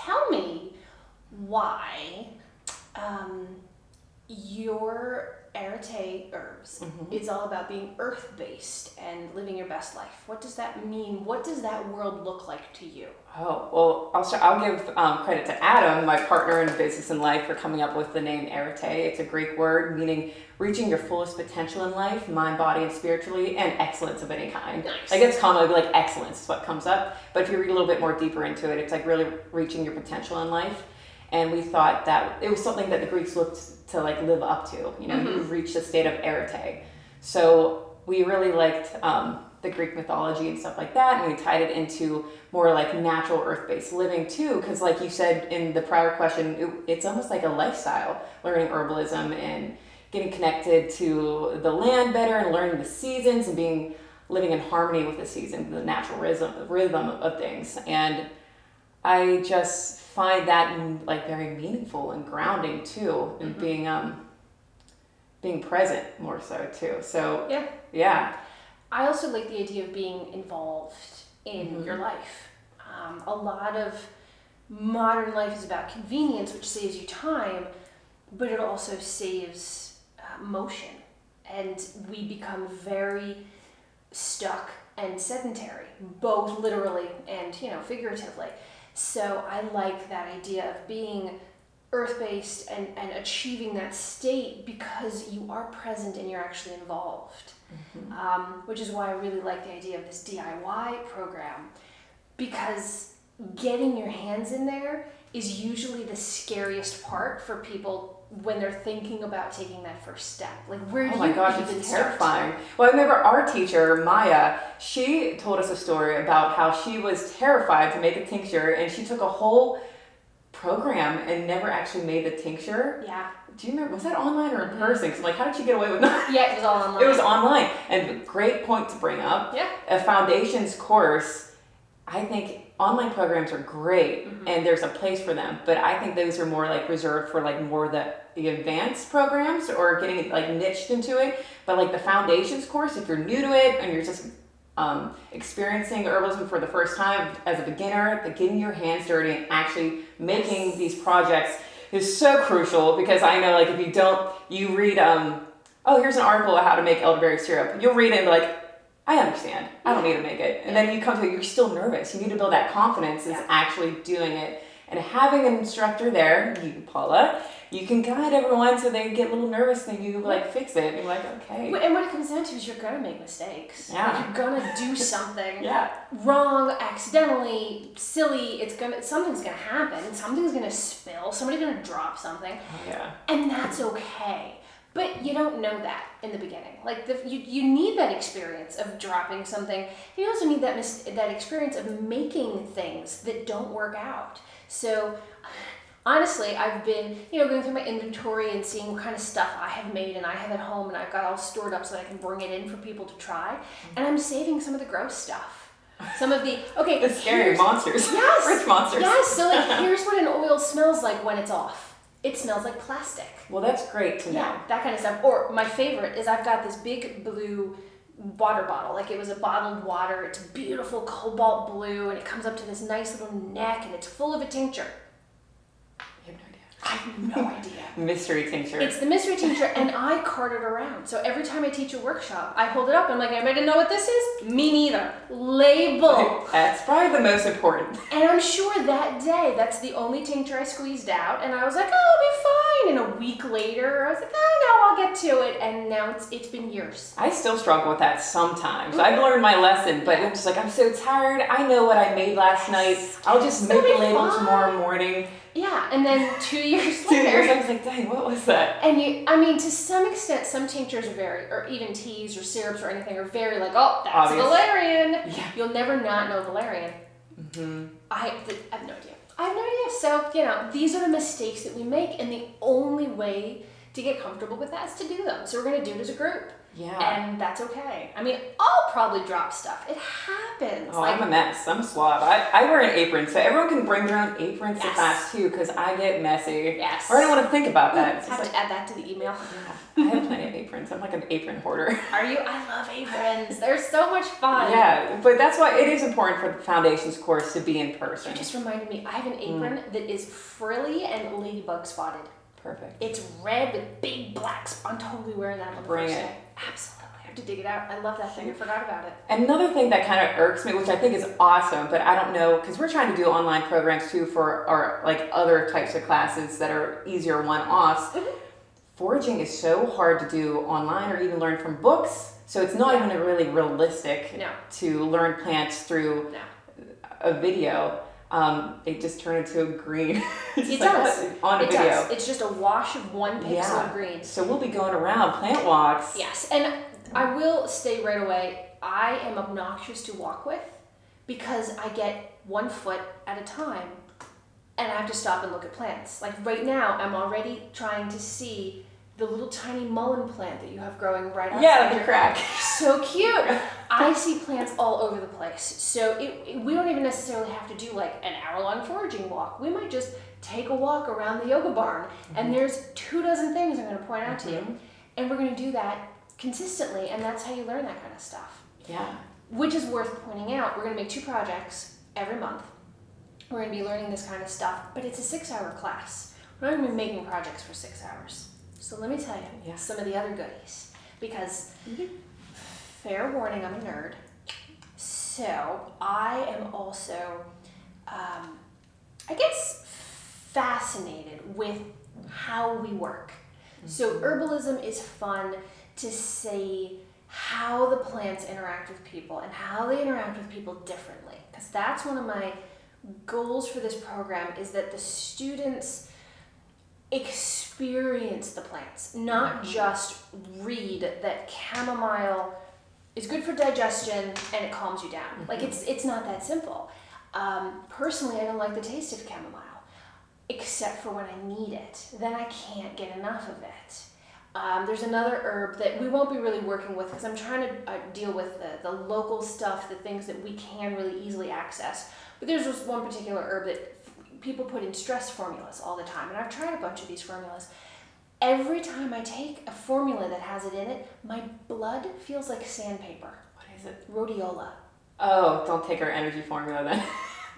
tell me why your Erte herbs is all about being earth-based and living your best life. What does that mean? What does that world look like to you? Oh, well, I'll give credit to Adam, my partner in business and life, for coming up with the name Erte. It's a Greek word meaning reaching your fullest potential in life, mind, body, and spiritually, and excellence of any kind. Nice. I guess commonly like excellence is what comes up, but if you read a little bit more deeper into it, it's like really reaching your potential in life. And we thought that it was something that the Greeks looked to like live up to, you know, you reach the state of Erte. So we really liked the Greek mythology and stuff like that, and we tied it into more like natural earth-based living too, because like you said in the prior question, it's almost like a lifestyle, learning herbalism and getting connected to the land better and learning the seasons and living in harmony with the season, the natural rhythm of things. And I just find that like very meaningful and grounding too, and being present more so too. So yeah. I also like the idea of being involved in your life. A lot of modern life is about convenience, which saves you time, but it also saves motion, and we become very stuck and sedentary, both literally and figuratively. So I like that idea of being earth-based and achieving that state because you are present and you're actually involved. Which is why I really like the idea of this DIY program, because getting your hands in there is usually the scariest part for people when they're thinking about taking that first step. Like, where do you even it's start? terrifying. Well, I remember our teacher, Maya, she told us a story about how she was terrified to make a tincture, and she took a whole program and never actually made the tincture. Yeah. Do you remember, was that online or in person? Because I'm like, how did she get away with that? Yeah, it was all online. It was online. And great point to bring up. Yeah. A foundations course, I think online programs are great and there's a place for them, but I think those are more like reserved for like more the advanced programs or getting like niched into it. But like the foundations course, if you're new to it and you're just experiencing herbalism for the first time as a beginner, getting your hands dirty and actually making these projects is so crucial, because I know like if you don't, you read, here's an article on how to make elderberry syrup. You'll read it and be like, I understand. I don't need to make it. And then you come to it, you're still nervous. You need to build that confidence is actually doing it. And having an instructor there, you, Paula, you can guide everyone so they get a little nervous and you like fix it. And you're like, okay. And what it comes down to is you're gonna make mistakes. Yeah. You're gonna do something Yeah. wrong, accidentally, silly. Something's gonna happen. Something's gonna spill. Somebody's gonna drop something. Oh, yeah. And that's okay. But you don't know that in the beginning. Like you need that experience of dropping something. You also need that experience of making things that don't work out. So honestly, I've been going through my inventory and seeing what kind of stuff I have made and I have at home, and I've got all stored up so that I can bring it in for people to try. And I'm saving some of the gross stuff. Some of the the scary monsters. Yes. Rich monsters. Yes. So like here's what an oil smells like when it's off. It smells like plastic. Well, that's great to know. Yeah, that kind of stuff. Or my favorite is I've got this big blue water bottle. Like it was a bottled water. It's beautiful cobalt blue, and it comes up to this nice little neck, and it's full of a tincture. You have no idea. I have no idea. Mystery tincture. It's the mystery tincture, and I cart it around. So every time I teach a workshop, I hold it up. I'm like, anybody know what this is? Me neither. Label. That's probably the most important. And I'm sure that day, that's the only tincture I squeezed out. And I was like, I'll be fine. And a week later, I was like, I'll get to it. And now it's been years. I still struggle with that sometimes. I've learned my lesson, but I'm just like, I'm so tired. I know what I made last night. I'll just make the label tomorrow morning. Yeah, and then 2 years 2 later. years, I was like, dang, what was that? And to some extent, some tinctures are very, or even teas or syrups or anything are very like, oh, that's obvious. valerian. Yeah. You'll never not know valerian. I have no idea. So, these are the mistakes that we make, and the only way to get comfortable with that is to do them. So we're going to do it as a group. Yeah. And that's okay. I mean, I'll probably drop stuff. It happens. Oh, I'm a mess. I'm a slob. I wear an apron, so everyone can bring their own aprons to Yes. class too, because I get messy. Yes. Or I don't want to think about that. It's Have just to add that to the email. I have plenty of aprons. I'm like an apron hoarder. Are you? I love aprons. They're so much fun. Yeah, but that's why it is important for the foundations course to be in person. You just reminded me, I have an apron that is frilly and ladybug spotted. Perfect. It's red with big black spots. I'm totally wearing that on the first day. Absolutely. I have to dig it out. I love that thing. I forgot about it. Another thing that kind of irks me, which I think is awesome, but I don't know, because we're trying to do online programs too for our like other types of classes that are easier one-offs. Foraging is so hard to do online or even learn from books. So it's not even really realistic to learn plants through a video. They just turn into a green. It does. On a video. Does. It's just a wash of one pixel of green. So we'll be going around plant walks. Yes, and I will state right away, I am obnoxious to walk with because I get 1 foot at a time and I have to stop and look at plants. Like right now, I'm already trying to see the little tiny mullein plant that you have growing right outside. Yeah, like a crack. So cute. I see plants all over the place. So we don't even necessarily have to do like an hour-long foraging walk. We might just take a walk around the yoga barn and there's 24 things I'm going to point out to you. And we're going to do that consistently, and that's how you learn that kind of stuff. Yeah. Which is worth pointing out. We're going to make 2 projects every month. We're going to be learning this kind of stuff, but it's a 6-hour class. We're not going to be making projects for 6 hours. So let me tell you some of the other goodies, because fair warning, I'm a nerd. So I am also, I guess, fascinated with how we work. So herbalism is fun to see how the plants interact with people and how they interact with people differently, because that's one of my goals for this program, is that the students experience the plants, not just read that chamomile is good for digestion and it calms you down. Like it's not that simple. Personally, I don't like the taste of chamomile, except for when I need it. Then I can't get enough of it. There's another herb that we won't be really working with because I'm trying to deal with the local stuff, the things that we can really easily access. But there's just one particular herb that people put in stress formulas all the time, and I've tried a bunch of these formulas. Every time I take a formula that has it in it, my blood feels like sandpaper. What is it? Rhodiola. Oh, don't take our energy formula then.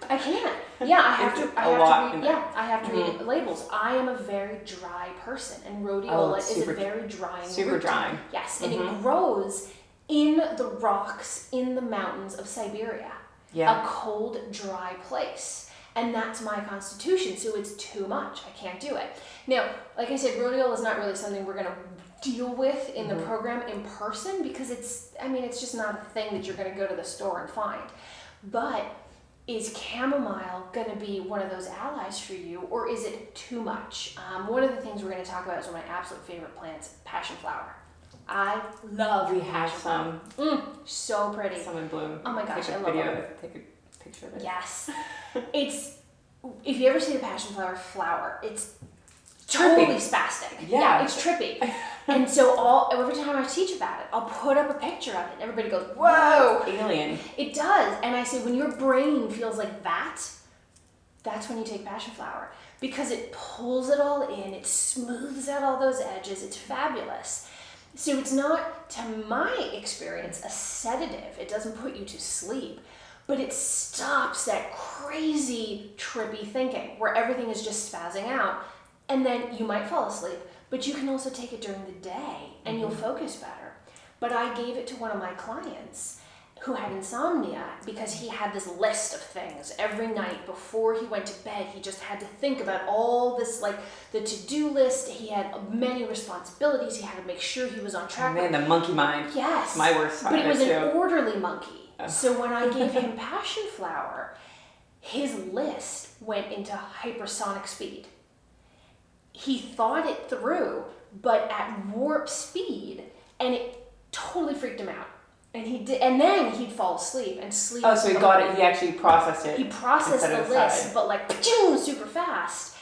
I can't. Yeah, I have to. I have to read labels. I am a very dry person, and rhodiola is a very drying root. Super drying. Yes, and it grows in the rocks in the mountains of Siberia. Yeah. A cold, dry place. And that's my constitution, so it's too much. I can't do it. Now, like I said, rhodiola is not really something we're going to deal with in the program in person, because it's just not a thing that you're going to go to the store and find. But is chamomile going to be one of those allies for you, or is it too much? One of the things we're going to talk about is one of my absolute favorite plants, passion flower. I love We have some. So pretty. Some in bloom. Oh my gosh, take a I love video, it. Take a picture of it. Yes. If you ever see the passion flower, it's totally spastic. Yeah, it's trippy. And so every time I teach about it, I'll put up a picture of it, and everybody goes, "Whoa, alien!" It does, and I say, when your brain feels like that, that's when you take passion flower, because it pulls it all in, it smooths out all those edges. It's fabulous. So it's not, to my experience, a sedative. It doesn't put you to sleep, but it stops that crazy, trippy thinking where everything is just spazzing out, and then you might fall asleep, but you can also take it during the day and you'll focus better. But I gave it to one of my clients who had insomnia because he had this list of things every night before he went to bed. He just had to think about all this, like the to-do list. He had many responsibilities. He had to make sure he was on track. Man, the monkey mind. Yes. My worst part. But it was an orderly monkey. So when I gave him passion flower, his list went into hypersonic speed. He thought it through, but at warp speed, and it totally freaked him out. And he did, and then he'd fall asleep and sleep. Oh, so he got it. He actually processed it. He processed the list, but like super fast.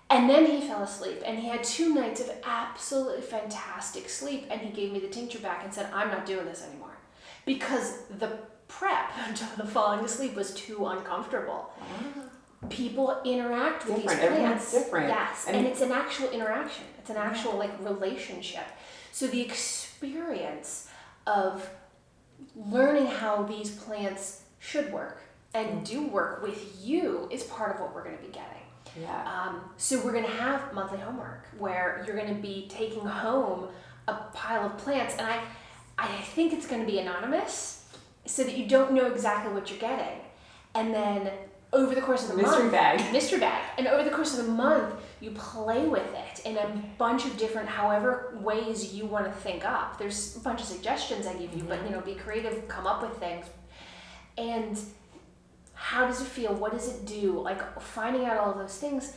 And then he fell asleep, and he had 2 nights of absolutely fantastic sleep. And he gave me the tincture back and said, "I'm not doing this anymore," because the prep until the falling asleep was too uncomfortable. People interact with these plants. Everyone's different. Yes, and it's an actual interaction. It's an actual relationship. So the experience of learning how these plants should work and do work with you is part of what we're going to be getting. Yeah. So we're going to have monthly homework where you're going to be taking home a pile of plants, and I think it's going to be anonymous so that you don't know exactly what you're getting. And then over the course of the mystery bag, and over the course of the month, you play with it in a bunch of different, however ways you want to think up. There's a bunch of suggestions I give you, but be creative, come up with things. And how does it feel? What does it do? Like finding out all of those things,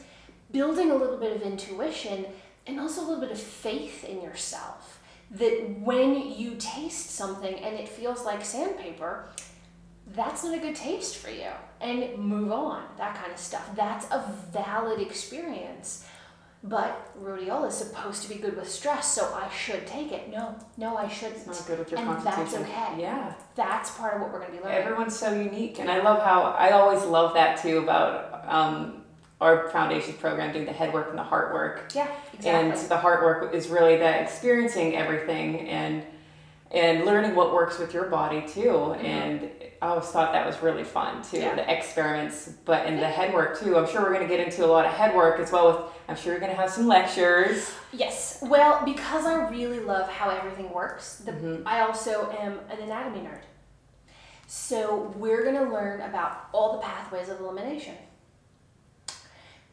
building a little bit of intuition, and also a little bit of faith in yourself. That when you taste something and it feels like sandpaper, that's not a good taste for you. And move on, that kind of stuff. That's a valid experience. But rhodiola is supposed to be good with stress, so I should take it. No, I shouldn't. It's not good with your and constitution. that's okay. Yeah. That's part of what we're going to be learning. Everyone's so unique, and I love how, I always love that too about our foundations program, doing the head work and the heart work. Yeah, exactly. And the heart work is really that experiencing everything and learning what works with your body too. And I always thought that was really fun too, the experiments, but in the head work too. I'm sure we're going to get into a lot of head work as well. I'm sure you're going to have some lectures. Yes. Well, because I really love how everything works, I also am an anatomy nerd. So we're going to learn about all the pathways of elimination.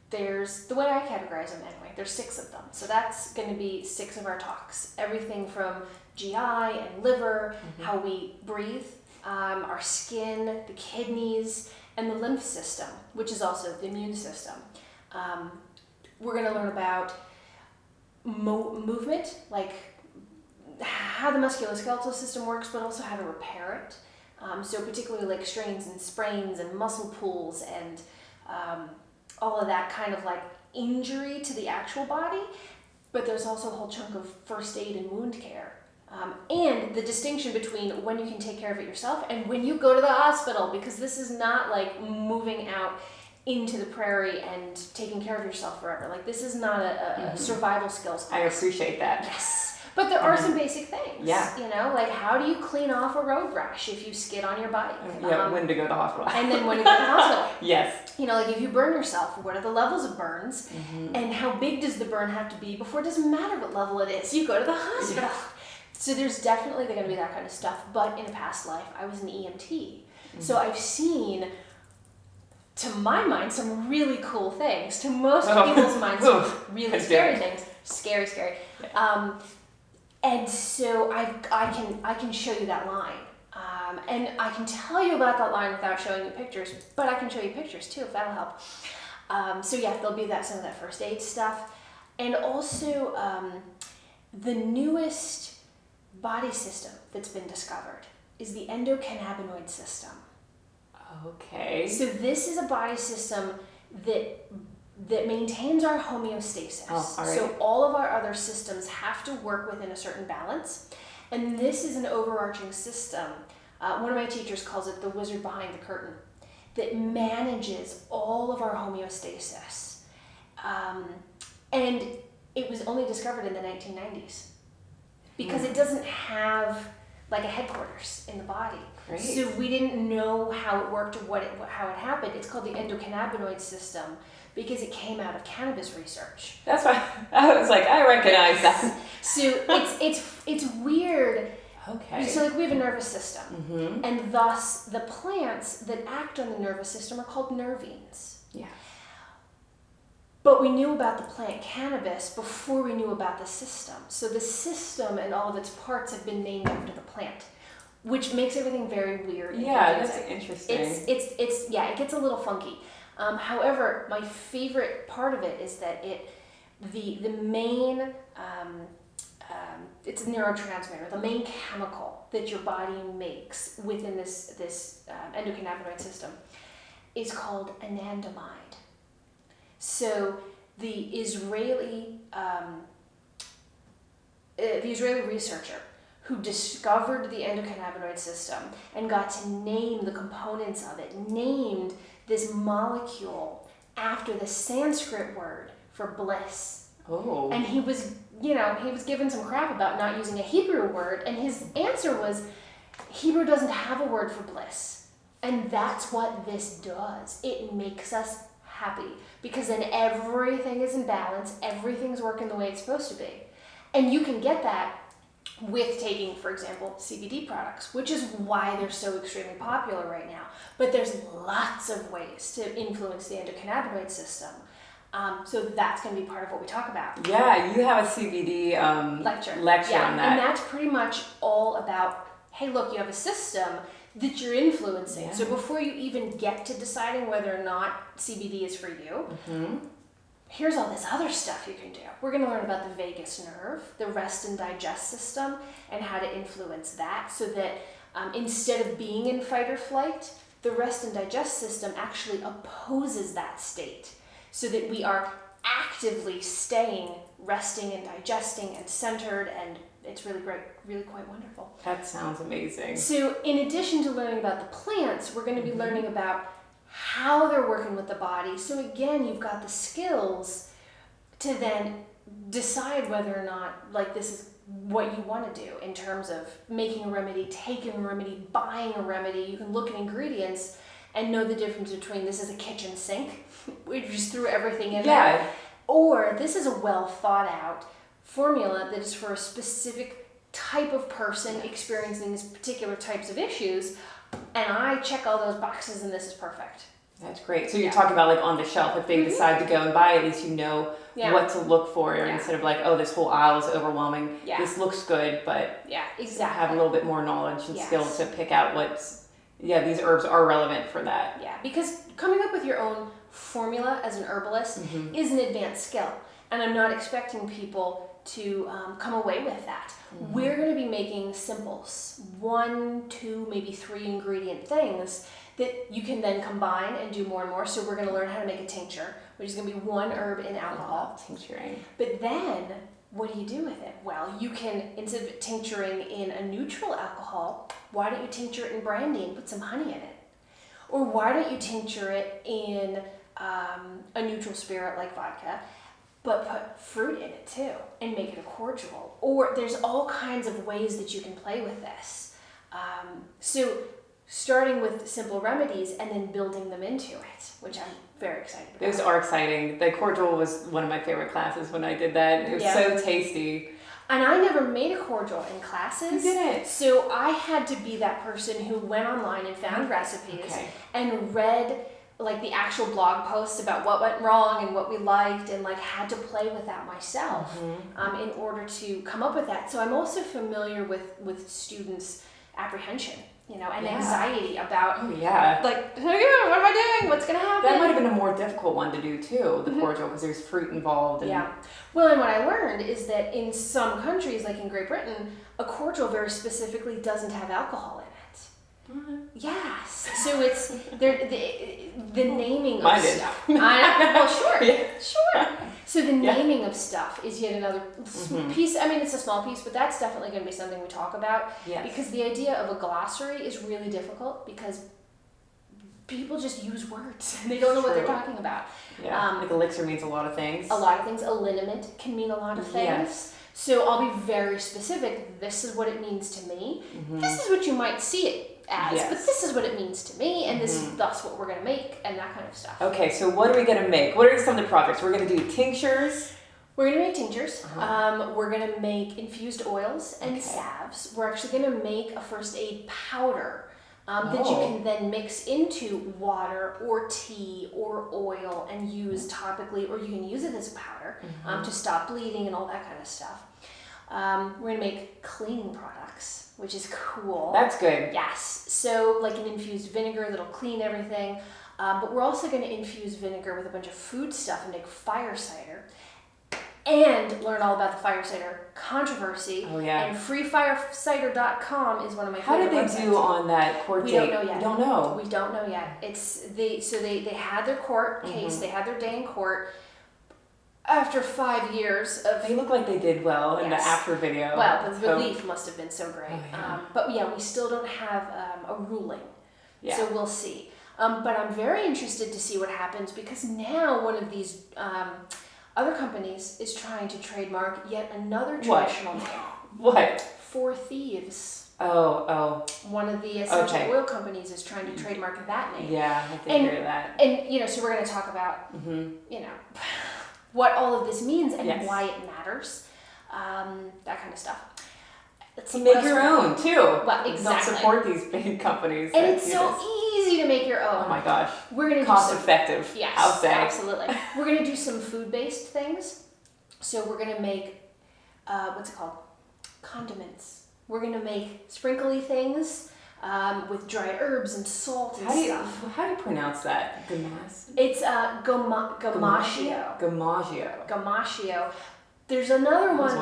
There's, the way I categorize them anyway, there's 6 of them. So that's going to be 6 of our talks. Everything from GI and liver, how we breathe, our skin, the kidneys, and the lymph system, which is also the immune system. We're going to learn about movement, like how the musculoskeletal system works, but also how to repair it. So particularly like strains and sprains and muscle pulls and all of that kind of like injury to the actual body. But there's also a whole chunk of first aid and wound care. And the distinction between when you can take care of it yourself and when you go to the hospital, because this is not like moving out into the prairie and taking care of yourself forever. Like this is not a survival skills class. I appreciate that. Yes. But there are some basic things. Yeah. You know, like how do you clean off a road rash if you skid on your bike? Yeah, when to go to the hospital. And then when to go to the hospital. Yes. You know, like if you burn yourself, what are the levels of burns? And how big does the burn have to be before it doesn't matter what level it is? You go to the hospital. Yeah. So there's definitely going to be that kind of stuff. But in a past life, I was an EMT. So I've seen, to my mind, some really cool things. To most people's minds, some really scary things. Scary. Yeah. And so I can show you that line. And I can tell you about that line without showing you pictures, but I can show you pictures too, if that'll help. So yeah, there'll be some of that first aid stuff. And also the newest body system that's been discovered is the endocannabinoid system. Okay. So this is a body system that maintains our homeostasis. Oh, all right. So all of our other systems have to work within a certain balance. And this is an overarching system. One of my teachers calls it the wizard behind the curtain that manages all of our homeostasis. And it was only discovered in the 1990s because it doesn't have like a headquarters in the body. Great. So we didn't know how it worked or how it happened. It's called the endocannabinoid system because it came out of cannabis research. That's why I was like, I recognize that. So it's weird. Okay. So like we have a nervous system, and thus the plants that act on the nervous system are called nervines. Yeah. But we knew about the plant cannabis before we knew about the system. So the system and all of its parts have been named after the plant, which makes everything very weird. Yeah, that's interesting. It's it gets a little funky. However, my favorite part of it is that the main it's a neurotransmitter, the main chemical that your body makes within this endocannabinoid system is called anandamide. So the Israeli researcher who discovered the endocannabinoid system and got to name the components of it, named this molecule after the Sanskrit word for bliss. Oh. And he was given some crap about not using a Hebrew word, and his answer was, Hebrew doesn't have a word for bliss. And that's what this does. It makes us happy because then everything is in balance, everything's working the way it's supposed to be. And you can get that with taking, for example, CBD products, which is why they're so extremely popular right now. But there's lots of ways to influence the endocannabinoid system. So that's going to be part of what we talk about. Yeah, you have a CBD lecture on that. And that's pretty much all about, hey, look, you have a system that you're influencing. So before you even get to deciding whether or not CBD is for you, here's all this other stuff you can do. We're going to learn about the vagus nerve, the rest and digest system, and how to influence that so that instead of being in fight or flight, the rest and digest system actually opposes that state so that we are actively staying resting and digesting and centered, and it's really great, really quite wonderful. That sounds amazing. So in addition to learning about the plants, we're going to be learning about how they're working with the body. So again, you've got the skills to then decide whether or not like this is what you want to do in terms of making a remedy, taking a remedy, buying a remedy. You can look at ingredients and know the difference between this is a kitchen sink, we just threw everything in there, or this is a well thought out formula that is for a specific type of person experiencing these particular types of issues, and I check all those boxes and this is perfect. That's great. So you're talking about like on the shelf, if they decide to go and buy, at least you know what to look for instead of like, oh, this whole aisle is overwhelming. This looks good, but have a little bit more knowledge and skill to pick out what's, these herbs are relevant for that. Yeah, because coming up with your own formula as an herbalist is an advanced skill. And I'm not expecting people to come away with that. We're going to be making simples, 1, 2, maybe 3 ingredient things that you can then combine and do more and more. So we're going to learn how to make a tincture, which is going to be 1 herb in alcohol. Tincturing. But then, what do you do with it? Well, you can, instead of tincturing in a neutral alcohol, why don't you tincture it in brandy and put some honey in it? Or why don't you tincture it in a neutral spirit like vodka, but put fruit in it too and make it a cordial? Or there's all kinds of ways that you can play with this. So starting with simple remedies and then building them into it, which I'm very excited about. Those are exciting. The cordial was one of my favorite classes when I did that. It was so tasty. And I never made a cordial in classes. You didn't. So I had to be that person who went online and found recipes and read like the actual blog posts about what went wrong and what we liked, and like had to play with that myself in order to come up with that. So I'm also familiar with students' apprehension, and anxiety about like, what am I doing? What's going to happen? That might have been a more difficult one to do too, the cordial, because there's fruit involved. And Well, and what I learned is that in some countries, like in Great Britain, a cordial very specifically doesn't have alcohol in it. Yes. So it's the naming of stuff. Well, sure. So the naming of stuff is yet another piece. I mean, it's a small piece, but that's definitely going to be something we talk about. Yes. Because the idea of a glossary is really difficult because people just use words. They don't know what they're talking about. Yeah. Like elixir means a lot of things. A lot of things. A liniment can mean a lot of things. Yes. So I'll be very specific. This is what it means to me. This is what you might see it as, but this is what it means to me, and this is thus what we're going to make, and that kind of stuff. Okay, so what are we going to make? What are some of the projects? We're going to do tinctures. We're going to make tinctures. We're going to make infused oils and salves. We're actually going to make a first aid powder that you can then mix into water or tea or oil and use topically, or you can use it as a powder to stop bleeding and all that kind of stuff. We're going to make cleaning products, which is cool. That's good. Yes. So like an infused vinegar that'll clean everything. But we're also going to infuse vinegar with a bunch of food stuff and make fire cider. And learn all about the fire cider controversy. Oh, yeah. And freefirecider.com is one of my favorite websites. How did they do on that court date? We don't know yet. We don't know. We don't know yet. They had their court case. They had their day in court. After 5 years of... They look like they did well in the after video. Well, the relief must have been so great. But we still don't have a ruling. Yeah. So we'll see. But I'm very interested to see what happens, because now one of these other companies is trying to trademark yet another traditional name. What? For Thieves. Oh. One of the essential Okay. oil companies is trying to trademark that name. Yeah, I did hear that. And, so we're going to talk about, what all of this means and Yes. why it matters. That kind of stuff. Let's To see, make what else your we got? own, too. Well, Don't exactly. support these big companies. And that it's do so this. easy to make your own. Oh my gosh. We're going to Cost effective, Yes, I'll say. absolutely. We're going to do some food-based things. So we're going to make, what's it called? Condiments. We're going to make sprinkly things with dried herbs and salt and stuff. How do you pronounce that? Gamas? It's gamashio. Gamashio. There's another one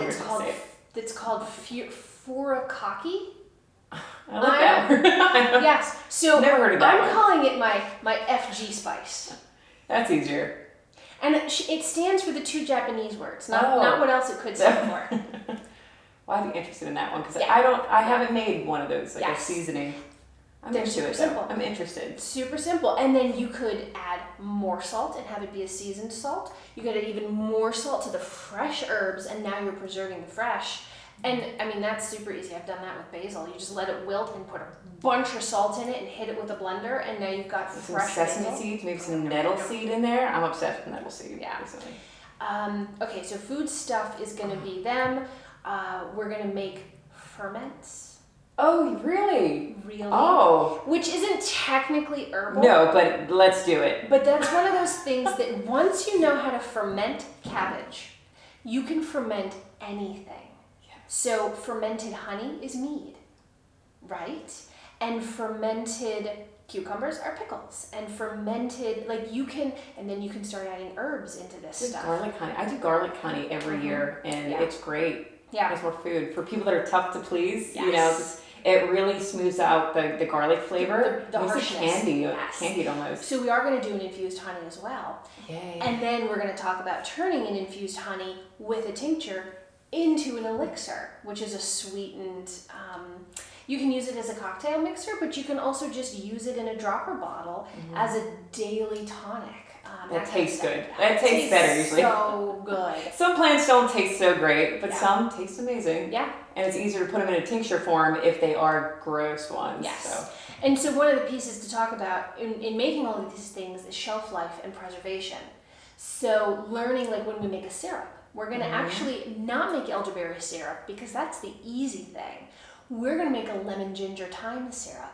that's called furikake. I like that word. Yes. So Never heard of that I'm one. calling it my FG spice. That's easier. And it stands for the two Japanese words, not what else it could stand for. Well, I'd be interested in that one because Yeah. I haven't made one of those, like a Yes. seasoning. They're into super it, simple. I'm interested. Super simple. And then you could add more salt and have it be a seasoned salt. You could add even more salt to the fresh herbs, and now you're preserving the fresh. And I mean, that's super easy. I've done that with basil. You just let it wilt and put a bunch of salt in it and hit it with a blender, and now you've got Some fresh sesame basil. seeds, maybe some nettle seed in there. I'm obsessed with nettle seed recently. Okay, so food stuff is going to be them. We're going to make ferments. Oh, really? Really? Oh. Which isn't technically herbal. No, but let's do it. But that's one of those things that once you know how to ferment cabbage, you can ferment anything. Yes. So fermented honey is mead, right? And fermented cucumbers are pickles. And fermented, and then you can start adding herbs into this stuff. Garlic honey. I do garlic honey every year, and it's great. Yeah. It's more food. For people that are tough to please, Yes. it really smooths out the garlic flavor. The Makes harshness. it Yes. candied almost. So we are going to do an infused honey as well. Yay. And then we're going to talk about turning an infused honey with a tincture into an elixir, which is a sweetened, you can use it as a cocktail mixer, but you can also just use it in a dropper bottle as a daily tonic. That tastes good. That tastes better usually. So good. Some plants don't taste so great, but some taste amazing. Yeah. And it's easier to put them in a tincture form if they are gross ones. Yes. So. And so one of the pieces to talk about in making all of these things is shelf life and preservation. So learning, like when we make a syrup, we're going to actually not make elderberry syrup because that's the easy thing. We're going to make a lemon ginger thyme syrup.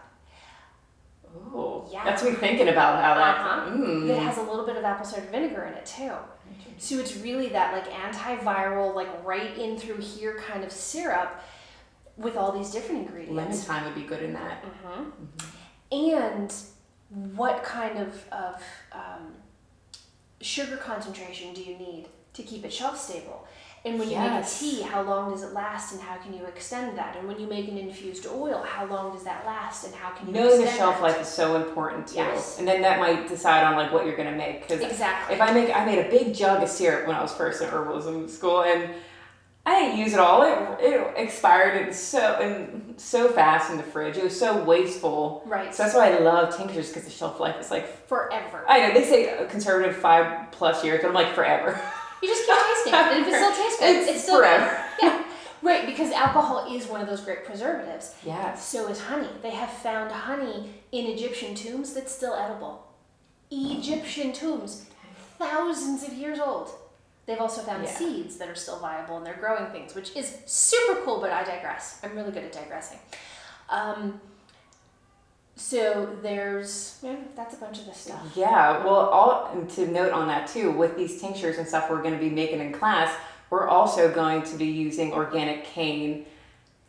Oh, Yeah. that's me thinking about how that. That has a little bit of apple cider vinegar in it too. So it's really that like antiviral, like right in through here kind of syrup with all these different ingredients. Lemon thyme would be good in that. And what kind of sugar concentration do you need to keep it shelf stable? And when you make a tea, how long does it last and how can you extend that? And when you make an infused oil, how long does that last and how can you Knowing the extend shelf it? life is so important too. Yes. And then that might decide on like what you're going to make. Cause Exactly. If I made a big jug of syrup when I was first in herbalism school, and I didn't use it all. It expired so fast in the fridge. It was so wasteful. Right. So that's why I love tinctures, because the shelf life is like Forever. I know they say a conservative 5+ years, but I'm like forever. You just keep tasting it. And if it still tastes good, it's still forever. good. Yeah. Right, because alcohol is one of those great preservatives. Yes. So is honey. They have found honey in Egyptian tombs that's still edible. Egyptian tombs, thousands of years old. They've also found seeds that are still viable and they're growing things, which is super cool, but I digress. I'm really good at digressing. So that's a bunch of this stuff. Yeah, well, and to note on that too, with these tinctures and stuff we're going to be making in class, we're also going to be using organic cane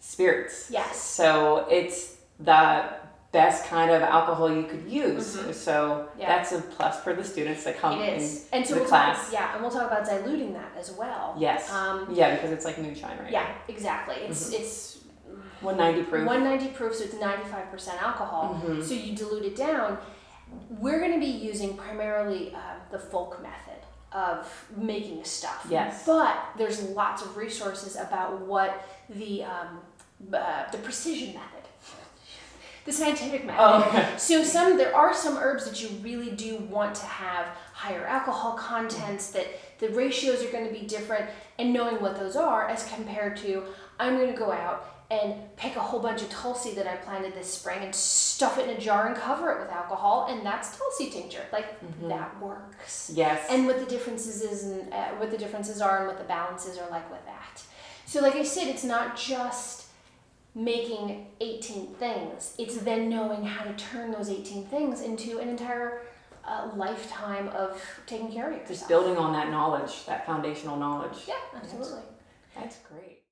spirits. Yes. So it's the best kind of alcohol you could use. So that's a plus for the students that come in and so the we'll class. And we'll talk about diluting that as well. Yes. Because it's like moonshine, right? Yeah, exactly. It's 190 proof. 190 proof, so it's 95% alcohol. So you dilute it down. We're going to be using primarily the folk method of making stuff. Yes. But there's lots of resources about what the precision method, the scientific method. Oh, okay. So there are some herbs that you really do want to have higher alcohol contents, that the ratios are going to be different, and knowing what those are as compared to I'm going to go out and pick a whole bunch of Tulsi that I planted this spring and stuff it in a jar and cover it with alcohol, and that's Tulsi tincture. Like, that works. Yes. And what the differences is, and what the differences are, and what the balances are like with that. So like I said, it's not just making 18 things. It's then knowing how to turn those 18 things into an entire lifetime of taking care of yourself. Just building on that knowledge, that foundational knowledge. Yeah, absolutely. That's great.